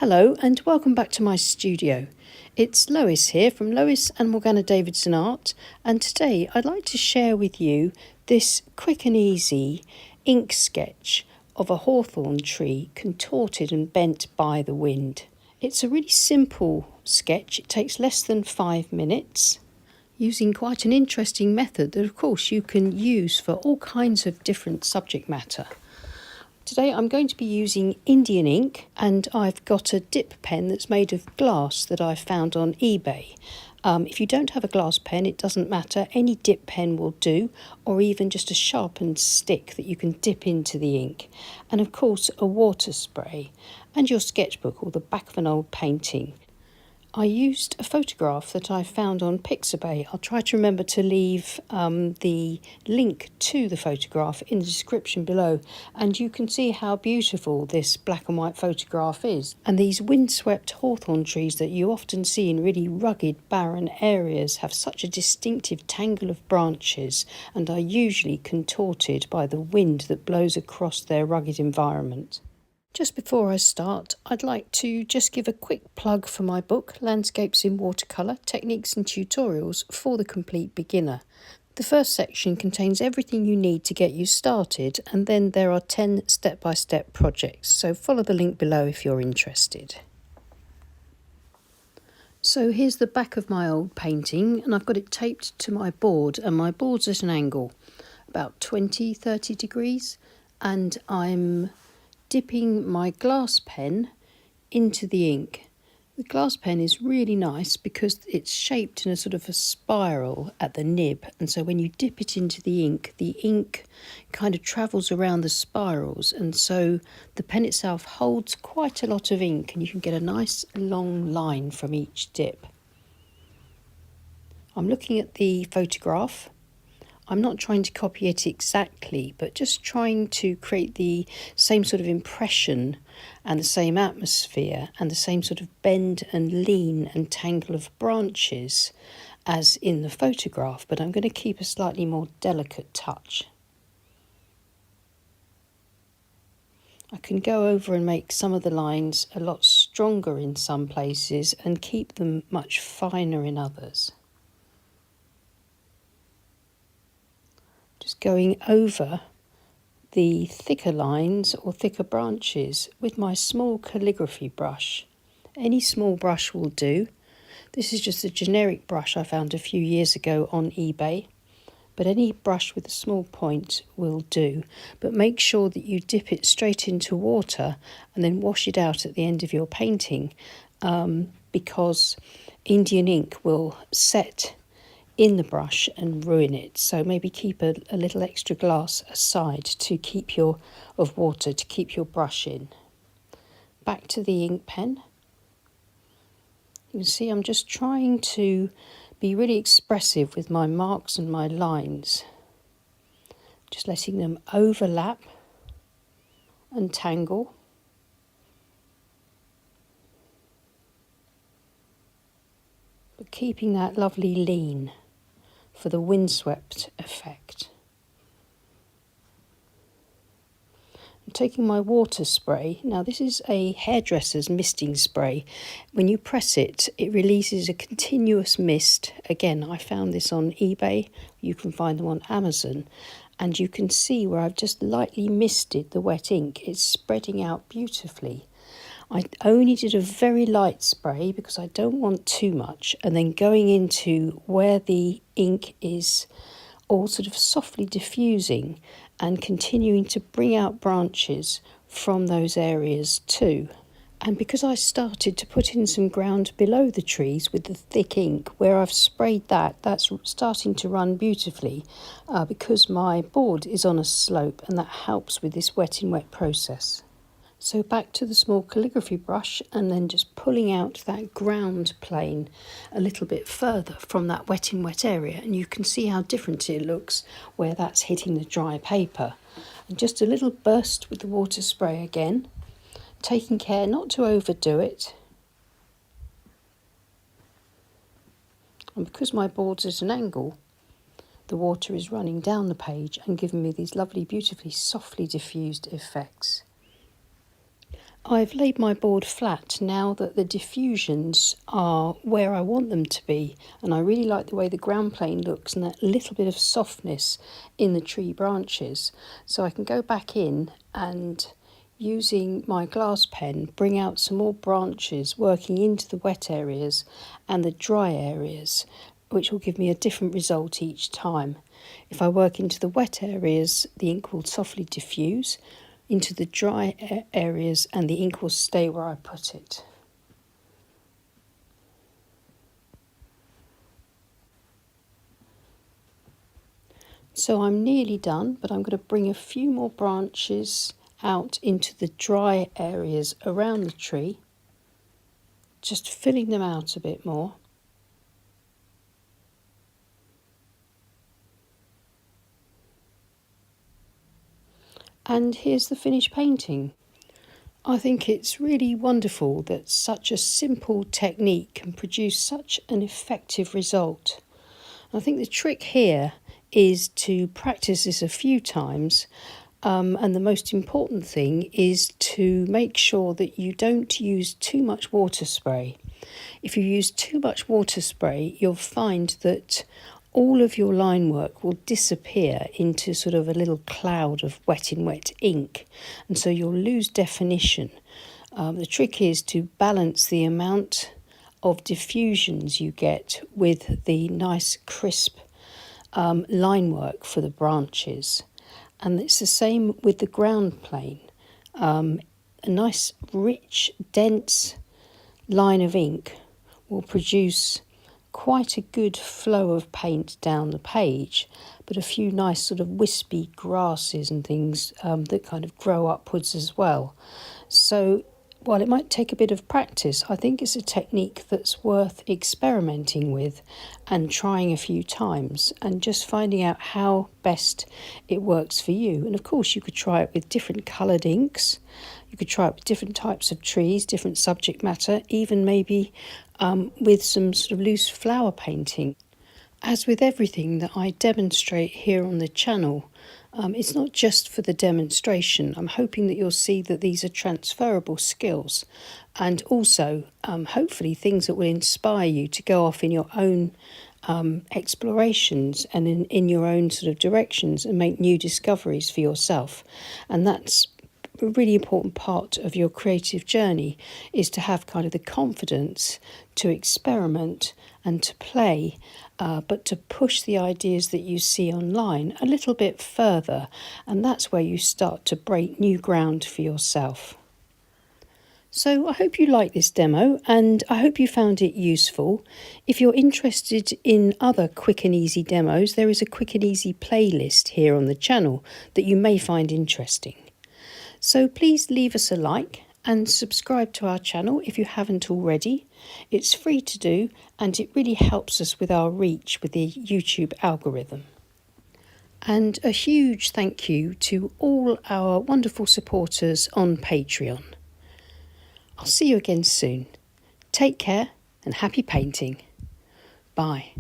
Hello and welcome back to my studio. It's Lois here from Lois and Morgana Davidson Art, and today I'd like to share with you this quick and easy ink sketch of a hawthorn tree contorted and bent by the wind. It's a really simple sketch. It takes less than 5 minutes, using quite an interesting method that of course you can use for all kinds of different subject matter. Today I'm going to be using Indian ink, and I've got a dip pen that's made of glass that I found on eBay. If you don't have a glass pen, it doesn't matter. Any dip pen will do, or even just a sharpened stick that you can dip into the ink. And of course a water spray and your sketchbook or the back of an old painting. I used a photograph that I found on Pixabay. I'll try to remember to leave the link to the photograph in the description below, and you can see how beautiful this black and white photograph is. And these windswept hawthorn trees that you often see in really rugged, barren areas have such a distinctive tangle of branches and are usually contorted by the wind that blows across their rugged environment. Just before I start, I'd like to just give a quick plug for my book, Landscapes in Watercolour, Techniques and Tutorials for the Complete Beginner. The first section contains everything you need to get you started, and then there are 10 step-by-step projects, so follow the link below if you're interested. So here's the back of my old painting, and I've got it taped to my board, and my board's at an angle, about 20-30 degrees, and I'm dipping my glass pen into the ink. The glass pen is really nice because it's shaped in a sort of a spiral at the nib, and so when you dip it into the ink kind of travels around the spirals, and so the pen itself holds quite a lot of ink and you can get a nice long line from each dip. I'm looking at the photograph. I'm not trying to copy it exactly, but just trying to create the same sort of impression and the same atmosphere and the same sort of bend and lean and tangle of branches as in the photograph, but I'm going to keep a slightly more delicate touch. I can go over and make some of the lines a lot stronger in some places and keep them much finer in others. Just going over the thicker lines or thicker branches with my small calligraphy brush. Any small brush will do. This is just a generic brush I found a few years ago on eBay, but any brush with a small point will do. But make sure that you dip it straight into water and then wash it out at the end of your painting, because Indian ink will set in the brush and ruin it. So maybe keep a little extra glass aside to keep your brush in. Back to the ink pen. You can see I'm just trying to be really expressive with my marks and my lines, just letting them overlap and tangle. But keeping that lovely lean for the windswept effect. I'm taking my water spray. Now this is a hairdresser's misting spray. When you press it, it releases a continuous mist. Again, I found this on eBay. You can find them on Amazon. And you can see where I've just lightly misted the wet ink. It's spreading out beautifully. I only did a very light spray because I don't want too much, and then going into where the ink is all sort of softly diffusing and continuing to bring out branches from those areas too. And because I started to put in some ground below the trees with the thick ink, where I've sprayed that's starting to run beautifully because my board is on a slope, and that helps with this wet in wet process. So back to the small calligraphy brush, and then just pulling out that ground plane a little bit further from that wet in wet area, and you can see how different it looks where that's hitting the dry paper. And just a little burst with the water spray again, taking care not to overdo it. And because my board's at an angle, the water is running down the page and giving me these lovely, beautifully, softly diffused effects. I've laid my board flat now that the diffusions are where I want them to be, and I really like the way the ground plane looks and that little bit of softness in the tree branches. So I can go back in and, using my glass pen, bring out some more branches working into the wet areas and the dry areas, which will give me a different result each time. If I work into the wet areas, the ink will softly diffuse. Into the dry areas and the ink will stay where I put it. So I'm nearly done, but I'm going to bring a few more branches out into the dry areas around the tree, just filling them out a bit more. And here's the finished painting. I think it's really wonderful that such a simple technique can produce such an effective result. I think the trick here is to practice this a few times, and the most important thing is to make sure that you don't use too much water spray. If you use too much water spray, you'll find that all of your line work will disappear into sort of a little cloud of wet in wet ink, and so you'll lose definition. The trick is to balance the amount of diffusions you get with the nice crisp line work for the branches. And it's the same with the ground plane. A nice rich dense line of ink will produce quite a good flow of paint down the page, but a few nice sort of wispy grasses and things that kind of grow upwards as well. So while it might take a bit of practice, I think it's a technique that's worth experimenting with and trying a few times and just finding out how best it works for you. And of course, you could try it with different coloured inks. You could try it with different types of trees, different subject matter, even maybe with some sort of loose flower painting. As with everything that I demonstrate here on the channel, it's not just for the demonstration. I'm hoping that you'll see that these are transferable skills, and also hopefully things that will inspire you to go off in your own explorations and in your own sort of directions and make new discoveries for yourself. And that's a really important part of your creative journey, is to have kind of the confidence to experiment and to play, but to push the ideas that you see online a little bit further, and that's where you start to break new ground for yourself. So I hope you like this demo, and I hope you found it useful. If you're interested in other quick and easy demos, there is a quick and easy playlist here on the channel that you may find interesting. So please leave us a like and subscribe to our channel if you haven't already. It's free to do, and it really helps us with our reach with the YouTube algorithm. And a huge thank you to all our wonderful supporters on Patreon. I'll see you again soon. Take care and happy painting. Bye.